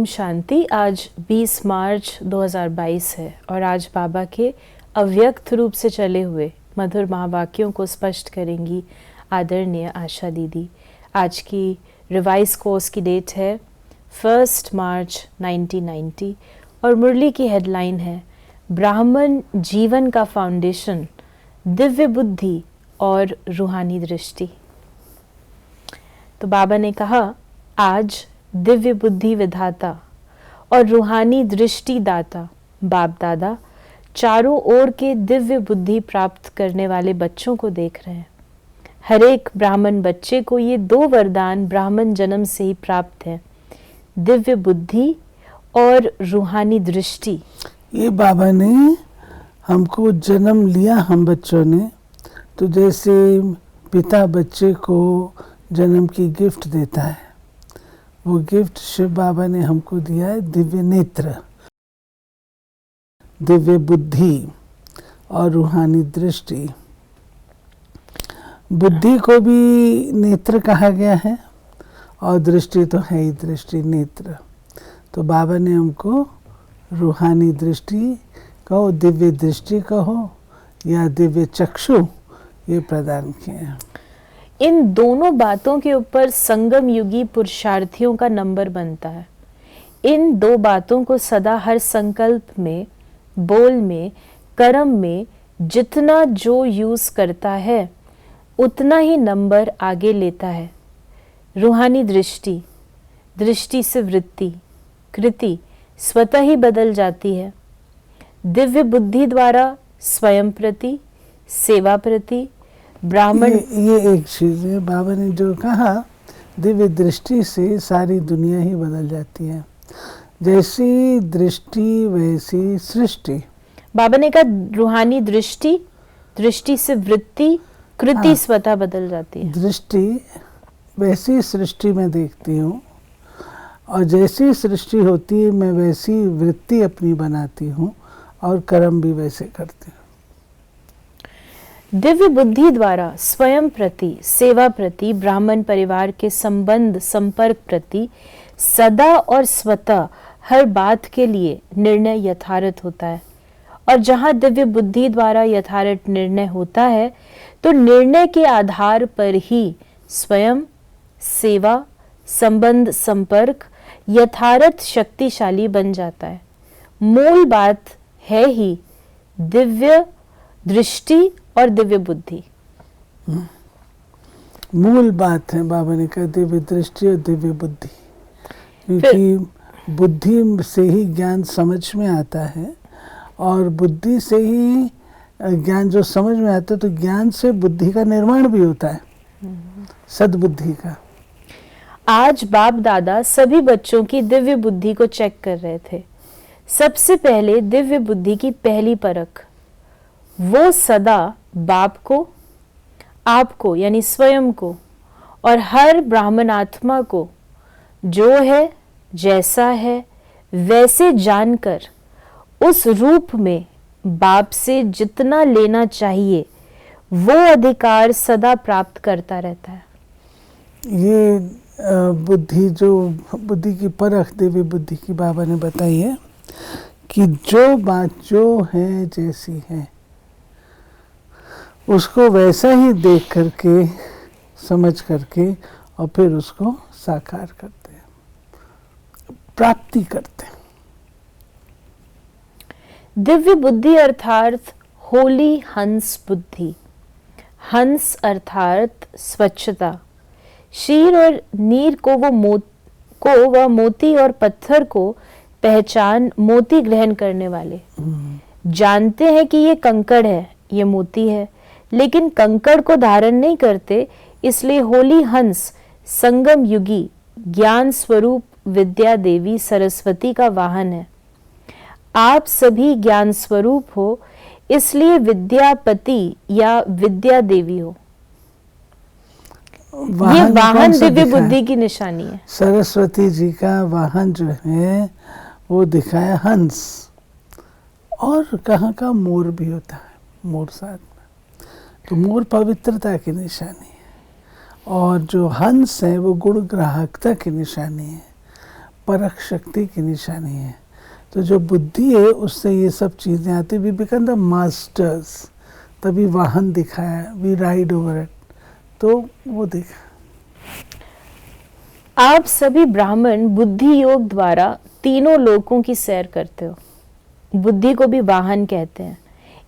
शांति। आज 20 मार्च 2022 है और आज बाबा के अव्यक्त रूप से चले हुए मधुर महावाक्यों को स्पष्ट करेंगी आदरणीय आशा दीदी। आज की रिवाइज कोर्स की डेट है 1 मार्च 1990 और मुरली की हेडलाइन है ब्राह्मण जीवन का फाउंडेशन, दिव्य बुद्धि और रूहानी दृष्टि। तो बाबा ने कहा, आज दिव्य बुद्धि विधाता और रूहानी दृष्टि दाता बाप दादा चारों ओर के दिव्य बुद्धि प्राप्त करने वाले बच्चों को देख रहे हैं। हर एक ब्राह्मण बच्चे को ये दो वरदान ब्राह्मण जन्म से ही प्राप्त हैं, दिव्य बुद्धि और रूहानी दृष्टि। ये बाबा ने हमको जन्म लिया, हम बच्चों ने, तो जैसे पिता बच्चे को जन्म की गिफ्ट देता है, वो गिफ्ट शिव बाबा ने हमको दिया है, दिव्य नेत्र, दिव्य बुद्धि और रूहानी दृष्टि। बुद्धि को भी नेत्र कहा गया है और दृष्टि तो है ही, दृष्टि नेत्र। तो बाबा ने हमको रूहानी दृष्टि कहो, दिव्य दृष्टि कहो या दिव्य चक्षु, ये प्रदान किए हैं। इन दोनों बातों के ऊपर संगम युगी पुरुषार्थियों का नंबर बनता है। इन दो बातों को सदा हर संकल्प में, बोल में, कर्म में जितना जो यूज करता है उतना ही नंबर आगे लेता है। रूहानी दृष्टि, दृष्टि से वृत्ति, कृति स्वतः ही बदल जाती है। दिव्य बुद्धि द्वारा स्वयं प्रति, सेवा प्रति, ब्राह्मण। ये एक चीज है, बाबा ने जो कहा, दिव्य दृष्टि से सारी दुनिया ही बदल जाती है। जैसी दृष्टि वैसी सृष्टि। बाबा ने कहा रूहानी दृष्टि, दृष्टि से वृत्ति, कृति स्वतः बदल जाती है। दृष्टि वैसी सृष्टि में देखती हूँ और जैसी सृष्टि होती है मैं वैसी वृत्ति अपनी बनाती हूँ और कर्म भी वैसे करती हूँ। दिव्य बुद्धि द्वारा स्वयं प्रति, सेवा प्रति, ब्राह्मण परिवार के संबंध संपर्क प्रति सदा और स्वतः हर बात के लिए निर्णय यथार्थ होता है। और जहाँ दिव्य बुद्धि द्वारा यथार्थ निर्णय होता है तो निर्णय के आधार पर ही स्वयं, सेवा, संबंध संपर्क यथार्थ शक्तिशाली बन जाता है। मूल बात है ही दिव्य दृष्टि और दिव्य बुद्धि। मूल बात है, बाबा ने कहा, दिव्य दृष्टि और दिव्य बुद्धि। क्योंकि बुद्धि से ही ज्ञान समझ में आता है और बुद्धि से ही ज्ञान जो समझ में आता है, तो ज्ञान से बुद्धि का निर्माण भी होता है, सद्बुद्धि का। आज बाप दादा सभी बच्चों की दिव्य बुद्धि को चेक कर रहे थे। सबसे पहले दिव्य बुद्धि की पहली परख, वो सदा बाप को, आपको यानी स्वयं को और हर ब्राह्मण आत्मा को जो है, जैसा है वैसे जानकर उस रूप में बाप से जितना लेना चाहिए वो अधिकार सदा प्राप्त करता रहता है। ये बुद्धि, जो बुद्धि की परख दिव्य बुद्धि की बाबा ने बताई है कि जो बात जो है, जैसी है, उसको वैसा ही देख करके, समझ करके और फिर उसको साकार करते हैं, प्राप्ति करते हैं। दिव्य बुद्धि अर्थात होली हंस बुद्धि। हंस अर्थात स्वच्छता। शीर और नीर को वह मोती और पत्थर को पहचान मोती ग्रहण करने वाले जानते हैं कि ये कंकड़ है, ये मोती है, लेकिन कंकड़ को धारण नहीं करते। इसलिए होली हंस संगम युगी ज्ञान स्वरूप विद्या देवी सरस्वती का वाहन है। आप सभी ज्ञान स्वरूप हो, इसलिए विद्यापति या विद्या देवी हो। ये वाहन दिव्य बुद्धि की निशानी है। सरस्वती जी का वाहन जो है वो दिखाया हंस, और कहाँ का मोर भी होता है, मोर साथ में, तो मोर पवित्रता की निशानी है। और जो हंस है वो गुण ग्राहकता की निशानी है। परख शक्ति की निशानी है। तो जो बुद्धि है उससे ये सब चीज़ें आती। We become the masters. तभी वाहन दिखाया, वी राइड ओवर इट, तो वो देखा। आप सभी ब्राह्मण बुद्धि योग द्वारा तीनों लोकों की सैर करते हो। बुद्धि को भी वाहन कहते हैं।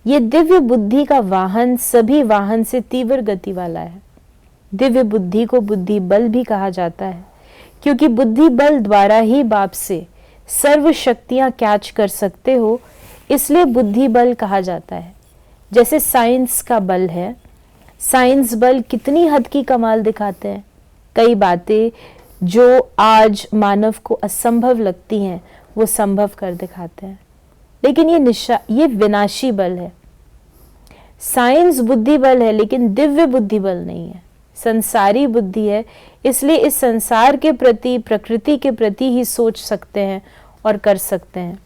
ये दिव्य बुद्धि का वाहन सभी वाहन से तीव्र गति वाला है। दिव्य बुद्धि को बुद्धि बल भी कहा जाता है, क्योंकि बुद्धि बल द्वारा ही बाप से सर्व शक्तियां कैच कर सकते हो, इसलिए बुद्धि बल कहा जाता है। जैसे साइंस का बल है, साइंस बल कितनी हद की कमाल दिखाते हैं। कई बातें जो आज मानव को असंभव लगती हैं वो संभव कर दिखाते हैं। लेकिन ये विनाशी बल है। साइंस बुद्धि बल है, लेकिन दिव्य बुद्धि बल नहीं है, संसारी बुद्धि है। इसलिए इस संसार के प्रति, प्रकृति के प्रति ही सोच सकते हैं और कर सकते हैं।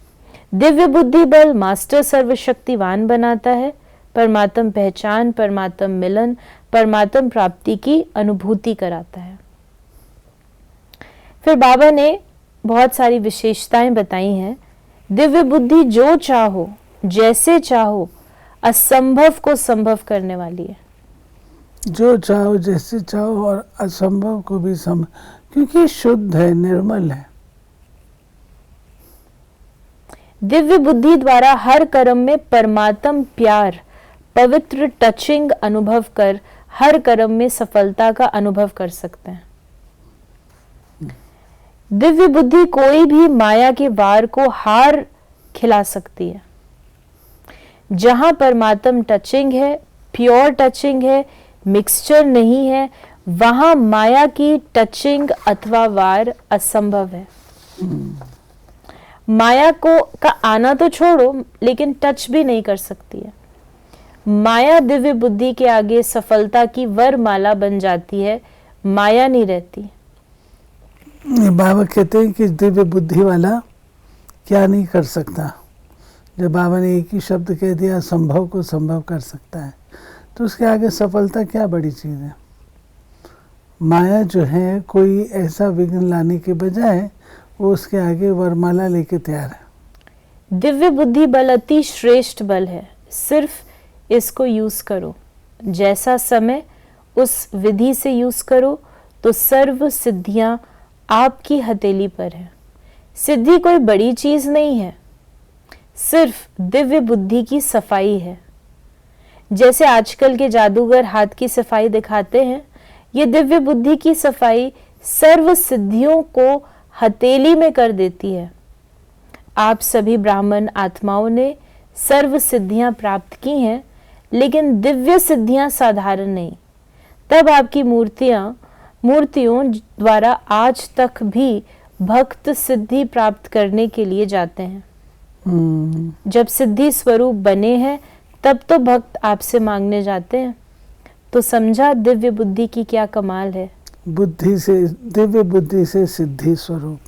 दिव्य बुद्धि बल मास्टर सर्वशक्तिवान बनाता है, परमात्म पहचान, परमात्म मिलन, परमात्म प्राप्ति की अनुभूति कराता है। फिर बाबा ने बहुत सारी विशेषताएं बताई हैं। दिव्य बुद्धि जो चाहो, जैसे चाहो, असंभव को संभव करने वाली है। जो चाहो, जैसे चाहो, और असंभव को भी संभव, क्योंकि शुद्ध है, निर्मल है। दिव्य बुद्धि द्वारा हर कर्म में परमात्म प्यार, पवित्र टचिंग अनुभव कर हर कर्म में सफलता का अनुभव कर सकते हैं। दिव्य बुद्धि कोई भी माया के वार को हार खिला सकती है। जहां परमात्म टचिंग है, प्योर टचिंग है, मिक्सचर नहीं है, वहां माया की टचिंग अथवा वार असंभव है। माया को का आना तो छोड़ो, लेकिन टच भी नहीं कर सकती है। माया दिव्य बुद्धि के आगे सफलता की वरमाला बन जाती है, माया नहीं रहती। बाबा कहते हैं कि दिव्य बुद्धि वाला क्या नहीं कर सकता। जब बाबा ने एक ही शब्द कह दिया, संभव को संभव कर सकता है, तो उसके आगे सफलता क्या बड़ी चीज़ है। माया जो है कोई ऐसा विघ्न लाने के बजाय वो उसके आगे वरमाला लेके तैयार है। दिव्य बुद्धि बल अति श्रेष्ठ बल है, सिर्फ इसको यूज करो। जैसा समय उस विधि से यूज करो तो सर्व सिद्धियां आपकी हथेली पर है। सिद्धि कोई बड़ी चीज नहीं है, सिर्फ दिव्य बुद्धि की सफाई है। जैसे आजकल के जादूगर हाथ की सफाई दिखाते हैं, ये दिव्य बुद्धि की सफाई सर्व सिद्धियों को हथेली में कर देती है। आप सभी ब्राह्मण आत्माओं ने सर्व सिद्धियां प्राप्त की हैं, लेकिन दिव्य सिद्धियां साधारण नहीं। तब आपकी मूर्तियों द्वारा आज तक भी भक्त सिद्धि प्राप्त करने के लिए जाते हैं। जब सिद्धि स्वरूप बने हैं तब तो भक्त आपसे मांगने जाते हैं। तो समझा दिव्य बुद्धि की क्या कमाल है। बुद्धि से, दिव्य बुद्धि से सिद्धि स्वरूप।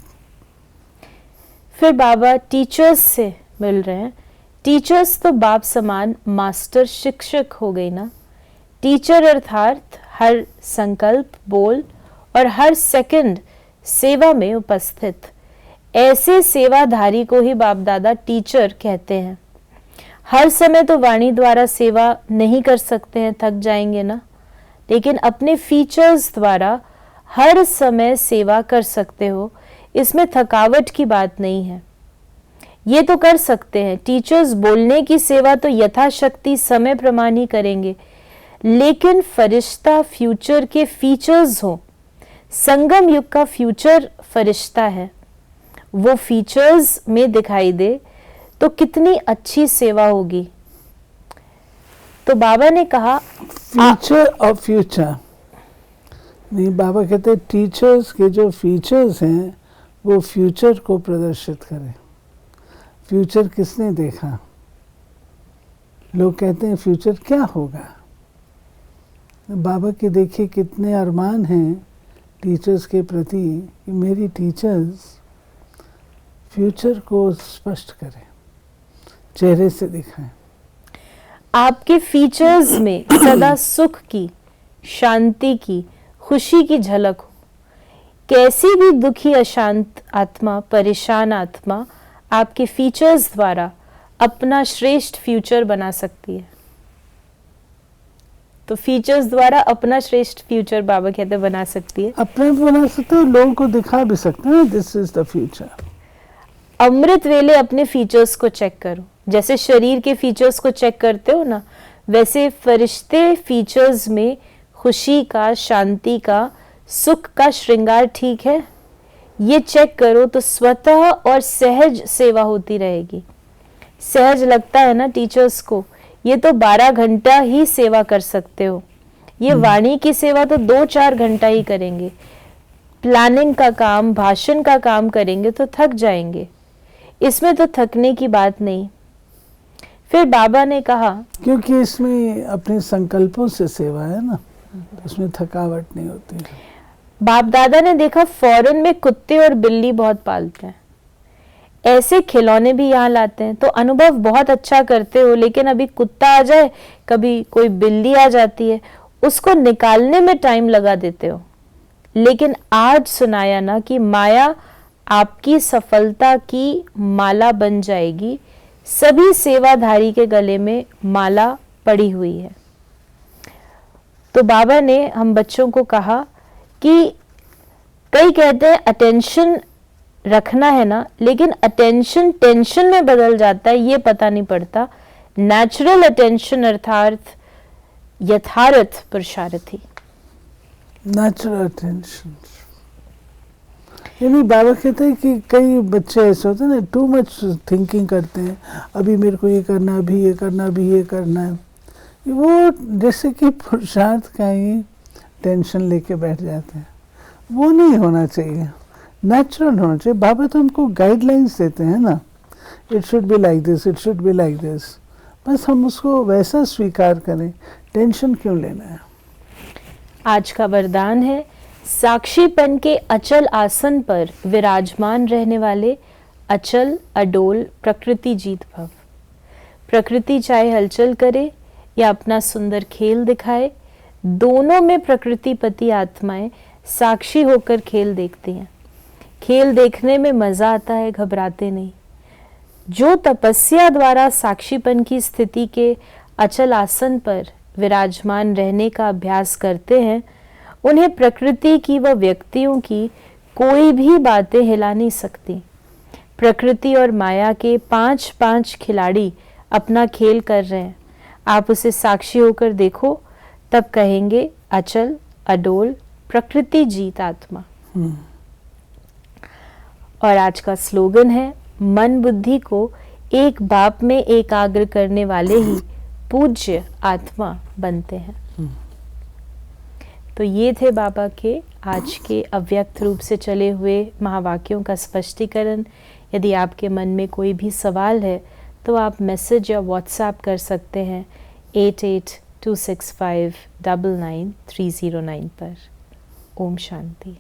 फिर बाबा टीचर्स से मिल रहे हैं। टीचर्स तो बाप समान मास्टर शिक्षक हो गई ना। टीचर अर्थात हर संकल्प, बोल और हर सेकंड सेवा में उपस्थित। ऐसे सेवाधारी को ही बाप दादा टीचर कहते हैं। हर समय तो वाणी द्वारा सेवा नहीं कर सकते हैं, थक जाएंगे ना, लेकिन अपने फीचर्स द्वारा हर समय सेवा कर सकते हो। इसमें थकावट की बात नहीं है, ये तो कर सकते हैं। टीचर्स बोलने की सेवा तो यथाशक्ति समय प्रमाण ही करेंगे, लेकिन फरिश्ता फ्यूचर के फीचर्स हो। संगम युग का फ्यूचर फरिश्ता है, वो फीचर्स में दिखाई दे तो कितनी अच्छी सेवा होगी। तो बाबा ने कहा फ्यूचर और फ्यूचर नहीं, बाबा कहते हैं टीचर्स के जो फीचर्स हैं वो फ्यूचर को प्रदर्शित करें। फ्यूचर किसने देखा? लोग कहते हैं फ्यूचर क्या होगा। बाबा के देखिए कितने अरमान हैं टीचर्स के प्रति कि मेरी टीचर्स फ्यूचर को स्पष्ट करें, चेहरे से दिखाएं। आपके फीचर्स में सदा सुख की, शांति की, खुशी की झलक हो। कैसी भी दुखी अशांत आत्मा, परेशान आत्मा आपके फीचर्स द्वारा अपना श्रेष्ठ फ्यूचर बना सकती है। तो फीचर्स द्वारा अपना श्रेष्ठ फ्यूचर बाबा कहते हैं बना सकती है। अपने भी बना सकते हो, लोगों को दिखा भी सकते हैं, दिस इज द फ्यूचर। अमृत वेले अपने फीचर्स को चेक करो, जैसे शरीर के फीचर्स को चेक करते हो ना, वैसे फरिश्ते फीचर्स में खुशी का, शांति का, सुख का श्रृंगार ठीक है, ये चेक करो तो स्वतः और सहज सेवा होती रहेगी। सहज लगता है ना टीचर्स को, ये तो 12 घंटा ही सेवा कर सकते हो, ये वाणी की सेवा तो 2-4 घंटा ही करेंगे, प्लानिंग का काम, भाषण का काम करेंगे तो थक जाएंगे, इसमें तो थकने की बात नहीं। फिर बाबा ने कहा, क्योंकि इसमें अपने संकल्पों से सेवा है ना, उसमें थकावट नहीं होती। बाप दादा ने देखा फॉरेन में कुत्ते और बिल्ली बहुत पालते हैं, ऐसे खिलौने भी यहाँ लाते हैं, तो अनुभव बहुत अच्छा करते हो, लेकिन अभी कुत्ता आ जाए, कभी कोई बिल्ली आ जाती है, उसको निकालने में टाइम लगा देते हो। लेकिन आज सुनाया ना कि माया आपकी सफलता की माला बन जाएगी, सभी सेवाधारी के गले में माला पड़ी हुई है। तो बाबा ने हम बच्चों को कहा कि कई कहते हैं अटेंशन रखना है ना, लेकिन अटेंशन टेंशन में बदल जाता है, ये पता नहीं पड़ता। नेचुरल अटेंशन अर्थात यथार्थ पुरुषार्थी, नेचुरल अटेंशन। यानी बाबा कहते हैं कि कई बच्चे ऐसे होते हैं ना, टू मच थिंकिंग करते हैं, अभी मेरे को ये करना, अभी ये करना, अभी ये करना है, वो जैसे कि पुरुषार्थ का ही टेंशन लेके बैठ जाते हैं। वो नहीं होना चाहिए, नेचुरल होना चाहिए। बाबा तो हमको गाइडलाइंस देते हैं ना, it should be like this, it should be like this, बस हम उसको वैसा स्वीकार करें, टेंशन क्यों लेना है। आज का वरदान है, साक्षीपन के अचल आसन पर विराजमान रहने वाले अचल अडोल प्रकृति जीत भव। प्रकृति चाहे हलचल करे या अपना सुंदर खेल दिखाए, दोनों में प्रकृतिपति आत्माएं साक्षी होकर खेल देखती हैं। खेल देखने में मजा आता है, घबराते नहीं। जो तपस्या द्वारा साक्षीपन की स्थिति के अचल आसन पर विराजमान रहने का अभ्यास करते हैं, उन्हें प्रकृति की व व्यक्तियों की कोई भी बातें हिला नहीं सकती। प्रकृति और माया के 5-5 खिलाड़ी अपना खेल कर रहे हैं, आप उसे साक्षी होकर देखो, तब कहेंगे अचल अडोल प्रकृति जीत आत्मा। और आज का स्लोगन है, मन बुद्धि को एक बाप में एकाग्र करने वाले ही पूज्य आत्मा बनते हैं। तो ये थे बाबा के आज के अव्यक्त रूप से चले हुए महावाक्यों का स्पष्टीकरण। यदि आपके मन में कोई भी सवाल है तो आप मैसेज या व्हाट्सएप कर सकते हैं 8826599309 पर। ओम शांति।